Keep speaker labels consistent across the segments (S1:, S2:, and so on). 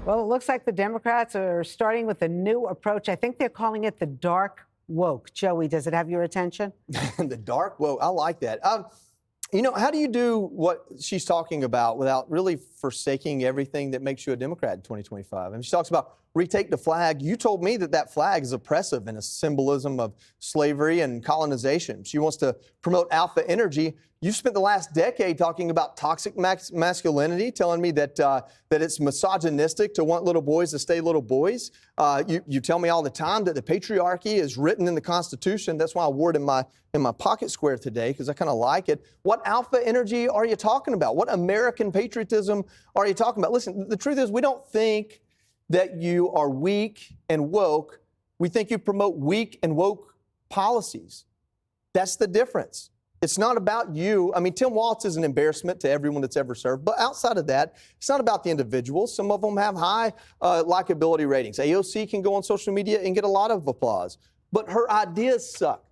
S1: Well, it looks like the Democrats are starting with a new approach. I think they're calling it the dark woke. Joey, does it have your attention?
S2: The dark woke. I like that. How do you do what she's talking about without really forsaking everything that makes you a Democrat in 2025? And she talks about retake the flag. You told me that flag is oppressive and a symbolism of slavery and colonization. She wants to promote alpha energy. You've spent the last decade talking about toxic masculinity, telling me that it's misogynistic to want little boys to stay little boys. You tell me all the time that the patriarchy is written in the Constitution. That's why I wore it in my pocket square today, because I kind of like it. What alpha energy are you talking about? What American patriotism are you talking about? Listen, the truth is we don't think that you are weak and woke. We think you promote weak and woke policies. That's the difference. It's not about you. I mean, Tim Walz is an embarrassment to everyone that's ever served. But outside of that, it's not about the individuals. Some of them have high likability ratings. AOC can go on social media and get a lot of applause. But her ideas suck.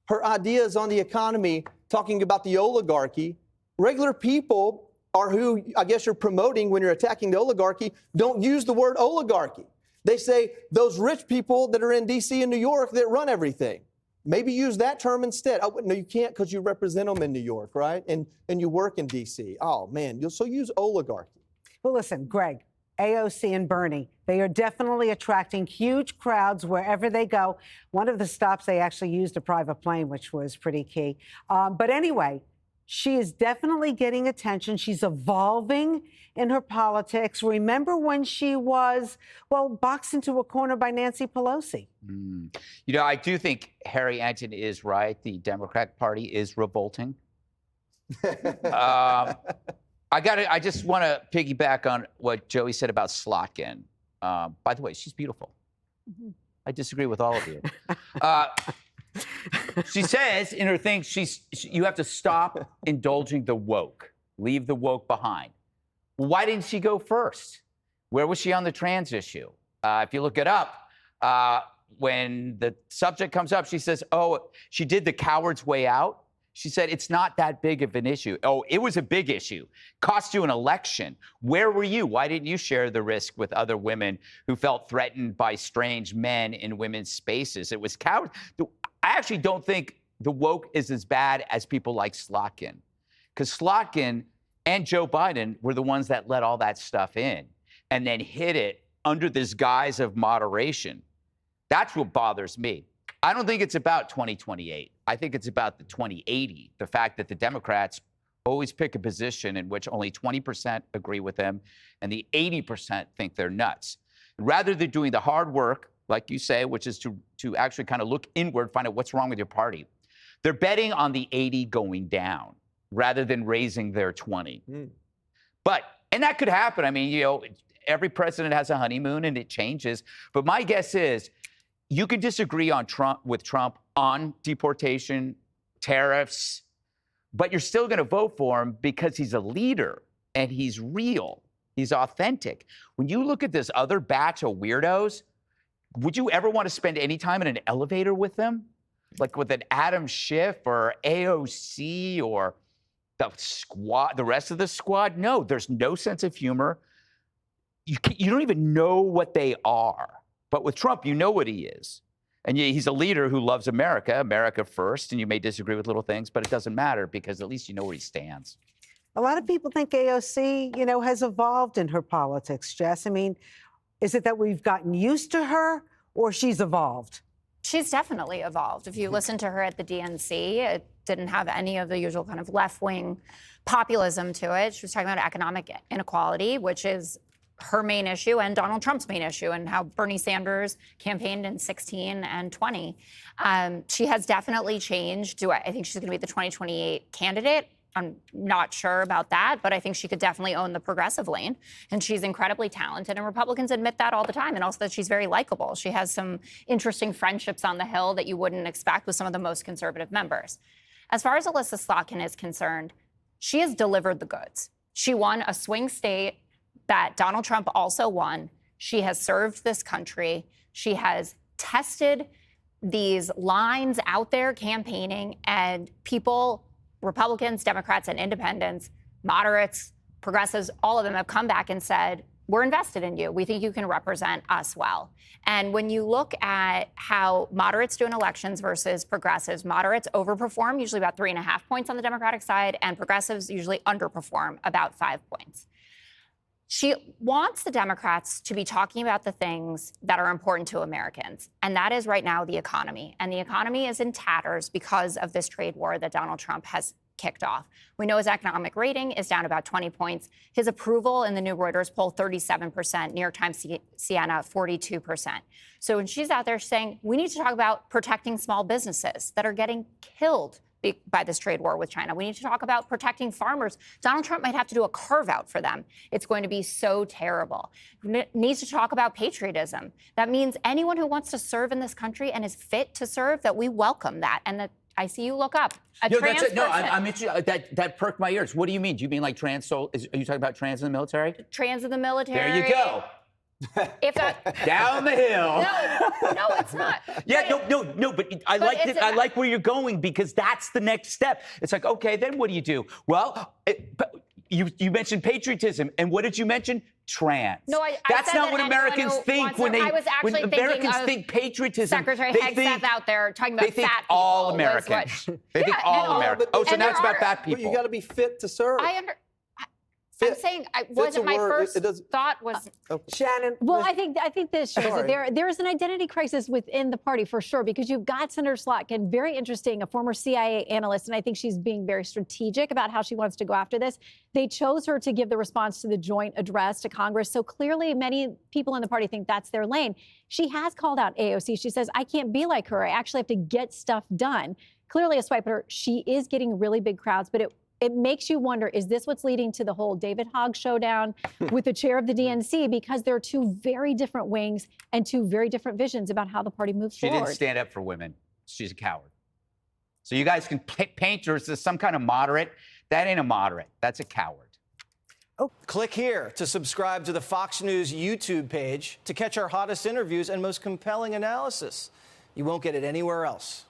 S2: Her ideas on the economy, talking about the oligarchy, regular people are who I guess you're promoting when you're attacking the oligarchy. Don't use the word oligarchy. They say those rich people that are in D.C. and New York that run everything. Maybe use that term instead. Oh, no, you can't because you represent them in New York, right? And you work in D.C. Oh, man. So use oligarchy.
S1: Well, listen, Greg, AOC and Bernie, they are definitely attracting huge crowds wherever they go. One of the stops, they actually used a private plane, which was pretty key. But anyway, she is definitely getting attention. She's evolving in her politics. Remember when she was, boxed into a corner by Nancy Pelosi?
S3: I do think Harry Enten is right. The Democratic Party is revolting. I just want to piggyback on what Joey said about Slotkin. By the way, she's beautiful. I disagree with all of you. She says in her thing, you have to stop indulging the woke. Leave the woke behind. Well, why didn't she go first? Where was she on the trans issue? If you look it up, when the subject comes up, she says, she did the coward's way out. She said, it's not that big of an issue. Oh, it was a big issue. Cost you an election. Where were you? Why didn't you share the risk with other women who felt threatened by strange men in women's spaces? It was coward. I actually don't think the woke is as bad as people like Slotkin, because Slotkin and Joe Biden were the ones that let all that stuff in and then hid it under this guise of moderation. That's what bothers me. I don't think it's about 2028. I think it's about the 2080, the fact that the Democrats always pick a position in which only 20% agree with them and the 80% think they're nuts. Rather than doing the hard work, like you say, which is to actually kind of look inward, find out what's wrong with your party, they're betting on the 80 going down rather than raising their 20. And that could happen. I mean, every president has a honeymoon and it changes. But my guess is you can disagree with Trump on deportation, tariffs, but you're still going to vote for him because he's a leader and he's real. He's authentic. When you look at this other batch of weirdos, would you ever want to spend any time in an elevator with them? Like with an Adam Schiff or AOC or the squad, the rest of the squad? No, there's no sense of humor. You don't even know what they are. But with Trump, you know what he is. And he's a leader who loves America, America first. And you may disagree with little things, but it doesn't matter because at least you know where he stands.
S1: A lot of people think AOC, has evolved in her politics, Jess. I mean, is it that we've gotten used to her or she's evolved?
S4: She's definitely evolved. If you listen to her at the DNC, it didn't have any of the usual kind of left-wing populism to it. She was talking about economic inequality, which is her main issue and Donald Trump's main issue, and how Bernie Sanders campaigned in 16 and 20. She has definitely changed. I think she's going to be the 2028 candidate? I'm not sure about that, but I think she could definitely own the progressive lane. And she's incredibly talented, and Republicans admit that all the time, and also that she's very likable. She has some interesting friendships on the Hill that you wouldn't expect with some of the most conservative members. As far as Alyssa Slotkin is concerned, she has delivered the goods. She won a swing state that Donald Trump also won. She has served this country. She has tested these lines out there campaigning, and people, Republicans, Democrats, and independents, moderates, progressives, all of them have come back and said, we're invested in you. We think you can represent us well. And when you look at how moderates do in elections versus progressives, moderates overperform usually about 3.5 points on the Democratic side, and progressives usually underperform about 5 points. She wants the Democrats to be talking about the things that are important to Americans. And that is right now the economy. And the economy is in tatters because of this trade war that Donald Trump has kicked off. We know his economic rating is down about 20 points. His approval in the new Reuters poll, 37%, New York Times Siena, 42%. So when she's out there saying, we need to talk about protecting small businesses that are getting killed by this trade war with China. We need to talk about protecting farmers. Donald Trump might have to do a carve out for them. It's going to be so terrible. Needs to talk about patriotism. That means anyone who wants to serve in this country and is fit to serve, that we welcome that. And that I see you look up. I'm
S3: interested. That perked my ears. What do you mean? Do you mean like trans? Are you talking about trans in the military?
S4: Trans in the military.
S3: There you go.
S4: If that,
S3: down the hill.
S4: No, it's not.
S3: Yeah, no. But I like it. I like where you're going, because that's the next step. It's like, okay, then what do you do? Well, you mentioned patriotism, and what did you mention? Trans.
S4: No,
S3: that's
S4: said
S3: not
S4: that
S3: what Americans think when they.
S4: I was actually
S3: when Americans think patriotism.
S4: Secretary Hegseth out there talking about
S3: they think
S4: fat people.
S3: all Americans. They think all Americans. Oh, so now it's about fat people.
S2: But you got to be fit to serve.
S4: I'm saying wasn't my first thought was
S1: Shannon.
S5: Well, I think this shows that there is an identity crisis within the party for sure, because you've got Senator Slotkin, very interesting, a former CIA analyst, and I think she's being very strategic about how she wants to go after this. They chose her to give the response to the joint address to Congress, so clearly many people in the party think that's their lane. She has called out AOC. She says, I can't be like her. I actually have to get stuff done. Clearly a swiper. She is getting really big crowds, but it makes you wonder, is this what's leading to the whole David Hogg showdown with the chair of the DNC? Because there are two very different wings and two very different visions about how the party moves forward.
S3: She didn't stand up for women. She's a coward. So you guys can paint her as some kind of moderate. That ain't a moderate. That's a coward.
S6: Oh. Click here to subscribe to the Fox News YouTube page to catch our hottest interviews and most compelling analysis. You won't get it anywhere else.